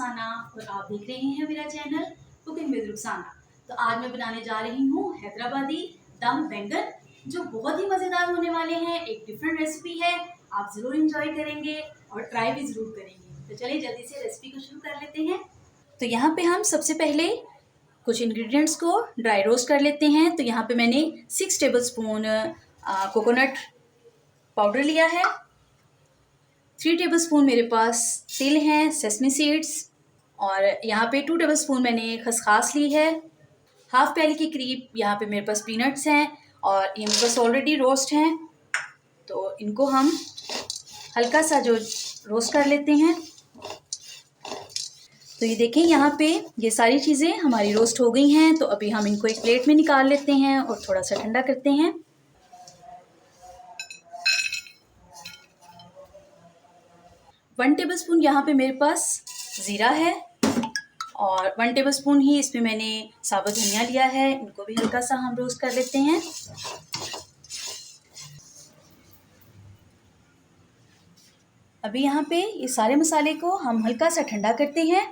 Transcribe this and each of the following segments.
रुखसाना और आप देख रहे हैं मेरा चैनल कुकिंग विद रुखसाना। तो आज मैं बनाने जा रही हूँ हैदराबादी दम बैंगन, जो बहुत ही मज़ेदार होने वाले हैं। एक डिफरेंट रेसिपी है, आप ज़रूर इंजॉय करेंगे और ट्राई भी ज़रूर करेंगे। तो चलिए जल्दी से रेसिपी को शुरू कर लेते हैं। तो यहाँ पे हम सबसे पहले कुछ इंग्रेडिएंट्स को ड्राई रोस्ट कर लेते हैं। तो यहाँ पे मैंने 6 टेबलस्पून कोकोनट पाउडर लिया है। 3 टेबलस्पून मेरे पास तिल हैं, सेसमी सीड्स, और यहाँ पे 2 टेबलस्पून मैंने खसखस ली है। हाफ प्याली के करीब यहाँ पे मेरे पास पीनट्स हैं और ये मेरे पास ऑलरेडी रोस्ट हैं। तो इनको हम हल्का सा जो रोस्ट कर लेते हैं। तो ये देखें, यहाँ पे ये सारी चीज़ें हमारी रोस्ट हो गई हैं। तो अभी हम इनको एक प्लेट में निकाल लेते हैं और थोड़ा सा ठंडा करते हैं। वन टेबलस्पून यहाँ पे मेरे पास ज़ीरा है और 1 टेबलस्पून ही इसमें मैंने साबुत धनिया लिया है। इनको भी हल्का सा हम रोस्ट कर लेते हैं। अभी यहाँ पे ये सारे मसाले को हम हल्का सा ठंडा करते हैं।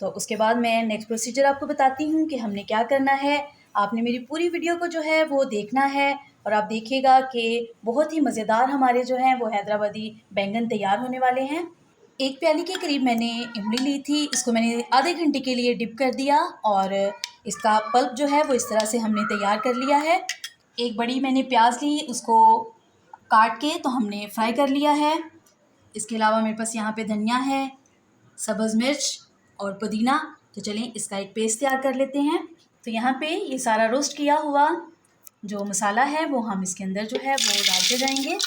तो उसके बाद मैं नेक्स्ट प्रोसीजर आपको बताती हूँ कि हमने क्या करना है। आपने मेरी पूरी वीडियो को जो है वो देखना है और आप देखिएगा कि बहुत ही मज़ेदार हमारे जो हैं वो हैदराबादी बैंगन तैयार होने वाले हैं। 1 प्याली के करीब मैंने इमली ली थी, इसको मैंने आधे घंटे के लिए डिप कर दिया और इसका पल्प जो है वो इस तरह से हमने तैयार कर लिया है। एक बड़ी मैंने प्याज ली, उसको काट के तो हमने फ्राई कर लिया है। इसके अलावा मेरे पास यहाँ पे धनिया है, सब्ज़ मिर्च और पुदीना। तो चलें इसका एक पेस्ट तैयार कर लेते हैं। तो यहाँ पे ये सारा रोस्ट किया हुआ जो मसाला है वो हम इसके अंदर जो है वो डालते जाएंगे।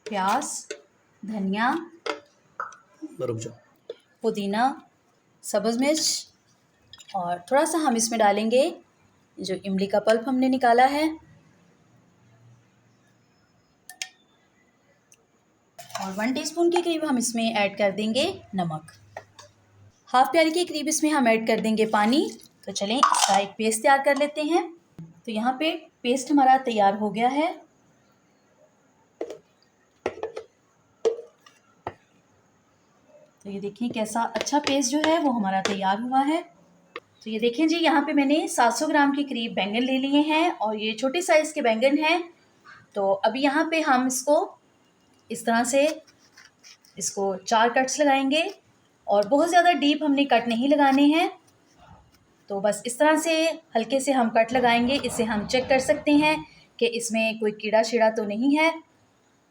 प्याज, धनिया, पुदीना, सब्ज़ मिर्च और थोड़ा सा हम इसमें डालेंगे जो इमली का पल्प हमने निकाला है, और 1 टीस्पून के करीब हम इसमें ऐड कर देंगे नमक। हाफ प्याली के करीब इसमें हम ऐड कर देंगे पानी। तो चलें इसका एक पेस्ट तैयार कर लेते हैं। तो यहाँ पे पेस्ट हमारा तैयार हो गया है। तो ये देखिए कैसा अच्छा पेस्ट जो है वो हमारा तैयार हुआ है। तो ये देखें जी, यहाँ पे मैंने 700 ग्राम के करीब बैंगन ले लिए हैं और ये छोटे साइज़ के बैंगन हैं। तो अभी यहाँ पे हम इसको इस तरह से इसको 4 कट्स लगाएंगे और बहुत ज़्यादा डीप हमने कट नहीं लगाने हैं। तो बस इस तरह से हल्के से हम कट लगाएंगे। इससे हम चेक कर सकते हैं कि इसमें कोई कीड़ा शीड़ा तो नहीं है।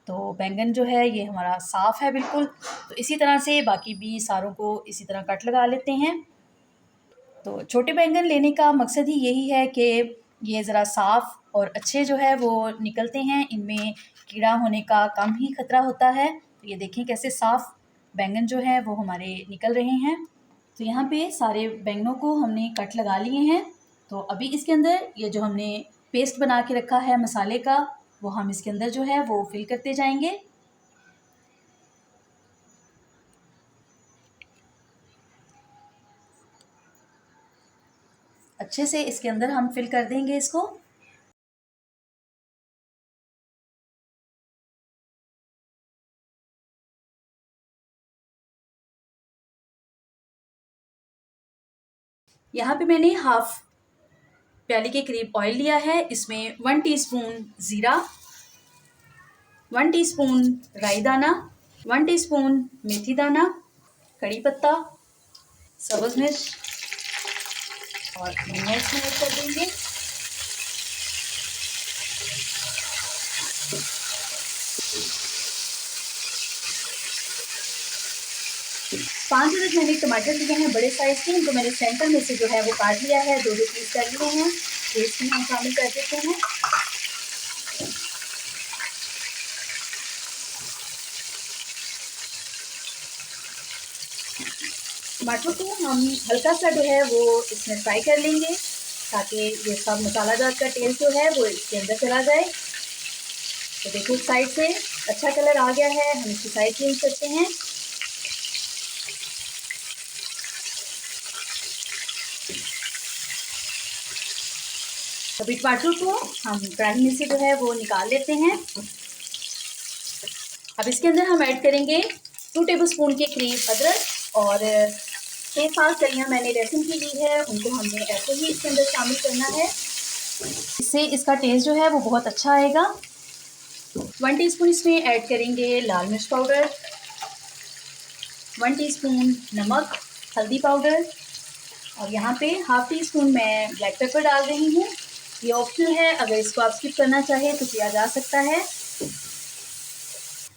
तो बैंगन जो है ये हमारा साफ़ है बिल्कुल। तो इसी तरह से बाकी भी सारों को इसी तरह कट लगा लेते हैं। तो छोटे बैंगन लेने का मकसद ही यही है कि ये ज़रा साफ़ और अच्छे जो है वो निकलते हैं, इनमें कीड़ा होने का कम ही ख़तरा होता है। तो ये देखें कैसे साफ़ बैंगन जो है वो हमारे निकल रहे हैं। तो यहाँ पे सारे बैंगनों को हमने कट लगा लिए हैं। तो अभी इसके अंदर ये जो हमने पेस्ट बना के रखा है मसाले का, वो हम इसके अंदर जो है वो फिल करते जाएंगे। अच्छे से इसके अंदर हम फिल कर देंगे इसको। यहाँ पे मैंने हाफ प्याली के करीब ऑयल लिया है। इसमें 1 टीस्पून ज़ीरा, 1 टीस्पून राई दाना, 1 टीस्पून मेथी दाना, कड़ी पत्ता, सब्ज़ मिर्च और धनिया इसमें ऐड कर देंगे। पाँच से 10 मैंने टमाटर लिए हैं बड़े साइज़ के, इनको मैंने सेंटर में से जो है वो काट लिया है, 2-2 पीस कर लिए हैं। पेस्ट में हम शामिल कर देते हैं। टमाटर को हम हल्का सा जो है वो इसमें फ्राई कर लेंगे ताकि ये सब मसालादार का टेस्ट जो है वो इसके अंदर चला जाए। तो देखो साइड से अच्छा कलर आ गया है, हम इसकी साइड चेंज करते हैं। अभी टमाटर को हम कढ़ाई में से जो है वो निकाल लेते हैं। अब इसके अंदर हम ऐड करेंगे 2 टेबलस्पून के करीब अदरक और 6-7 कलियाँ मैंने लहसुन की ली है, उनको हमने ऐसे ही इसके अंदर शामिल करना है। इससे इसका टेस्ट जो है वो बहुत अच्छा आएगा। 1 टीस्पून इसमें ऐड करेंगे लाल मिर्च पाउडर, 1 टीस्पून नमक, हल्दी पाउडर, और यहाँ पे हाफ़ टी स्पून मैं ब्लैक पेपर डाल रही हूँ। ये ऑप्शनल है, अगर इसको आप स्किप करना चाहें तो किया जा सकता है।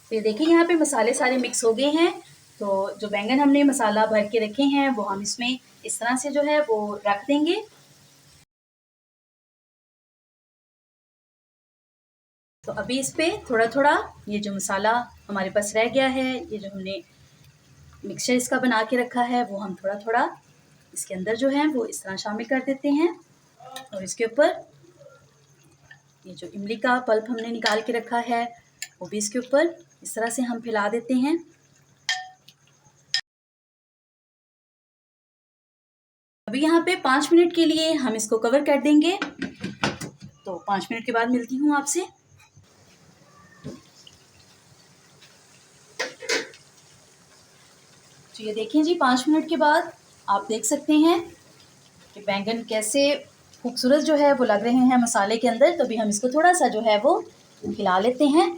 तो ये देखिए यहाँ पे मसाले सारे मिक्स हो गए हैं। तो जो बैंगन हमने मसाला भर के रखे हैं वो हम इसमें इस तरह से जो है वो रख देंगे। तो अभी इस पे थोड़ा-थोड़ा ये जो मसाला हमारे पास रह गया है, ये जो हमने मिक्सचर इसका बना के रखा है, वो हम थोड़ा-थोड़ा इसके अंदर जो है वो इस तरह शामिल कर देते हैं। और इसके ऊपर ये जो इमली का पल्प हमने निकाल के रखा है वो भी इसके ऊपर इस तरह से हम फैला देते हैं। अभी यहाँ पे 5 मिनट के लिए हम इसको कवर कर देंगे। तो 5 मिनट के बाद मिलती हूँ आपसे। तो ये देखिए जी, 5 मिनट के बाद आप देख सकते हैं कि बैंगन कैसे खूबसूरत जो है वो लग रहे हैं मसाले के अंदर। तो अभी हम इसको थोड़ा सा जो है वो हिला लेते हैं।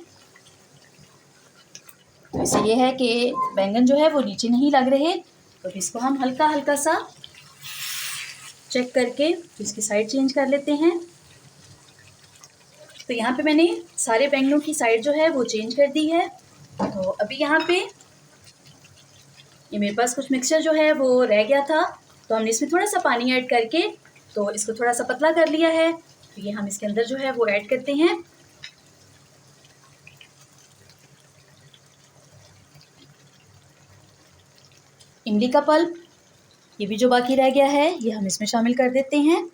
तो इससे ये है कि बैंगन जो है वो नीचे नहीं लग रहे। तो अभी इसको हम हल्का हल्का सा चेक करके इसकी साइड चेंज कर लेते हैं। तो यहाँ पे मैंने सारे बैंगनों की साइड जो है वो चेंज कर दी है। तो अभी यहाँ पे ये मेरे पास कुछ मिक्सचर जो है वो रह गया था, तो हमने इसमें थोड़ा सा पानी ऐड करके तो इसको थोड़ा सा पतला कर लिया है। तो ये हम इसके अंदर जो है वो ऐड करते हैं। इमली का पल्प, ये भी जो बाकी रह गया है ये हम इसमें शामिल कर देते हैं।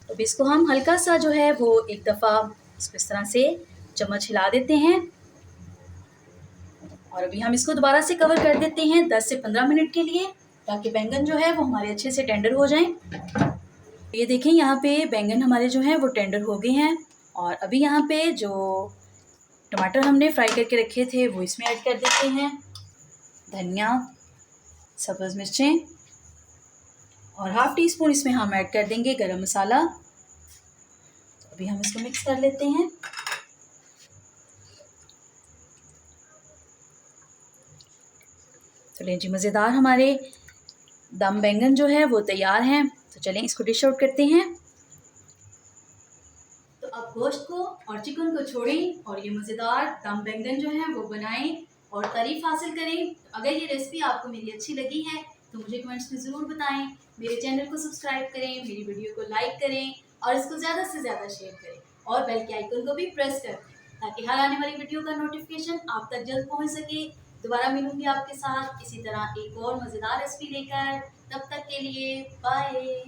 तो इसको हम हल्का सा जो है वो एक दफ़ा इसको इस तरह से चम्मच हिला देते हैं। और अभी हम इसको दोबारा से कवर कर देते हैं 10 से 15 मिनट के लिए, ताकि बैंगन जो है वो हमारे अच्छे से टेंडर हो जाएं। ये देखें यहाँ पे बैंगन हमारे जो हैं वो टेंडर हो गए हैं। और अभी यहाँ पे जो टमाटर हमने फ्राई करके रखे थे वो इसमें ऐड कर देते हैं। धनिया, सब्ज़ मिर्चें, और हाफ़ टी स्पून इसमें हम ऐड कर देंगे गरम मसाला। तो अभी हम इसको मिक्स कर लेते हैं। चलें जी, मज़ेदार हमारे दम बैंगन जो है वो तैयार हैं। तो चलें इसको डिश आउट करते हैं। तो अब गोश्त को और चिकन को छोड़ें और ये मज़ेदार दम बैंगन जो है वो बनाएं और तारीफ़ हासिल करें। अगर ये रेसिपी आपको मेरी अच्छी लगी है तो मुझे कमेंट्स में ज़रूर बताएं। मेरे चैनल को सब्सक्राइब करें, मेरी वीडियो को लाइक करें और इसको ज़्यादा से ज़्यादा शेयर करें और बेल के आइकन को भी प्रेस कर दें, ताकि हर आने वाली वीडियो का नोटिफिकेशन आप तक जल्द पहुँच सके। दोबारा मिलूंगी आपके साथ इसी तरह एक और मज़ेदार रेसिपी लेकर। तब तक के लिए बाय।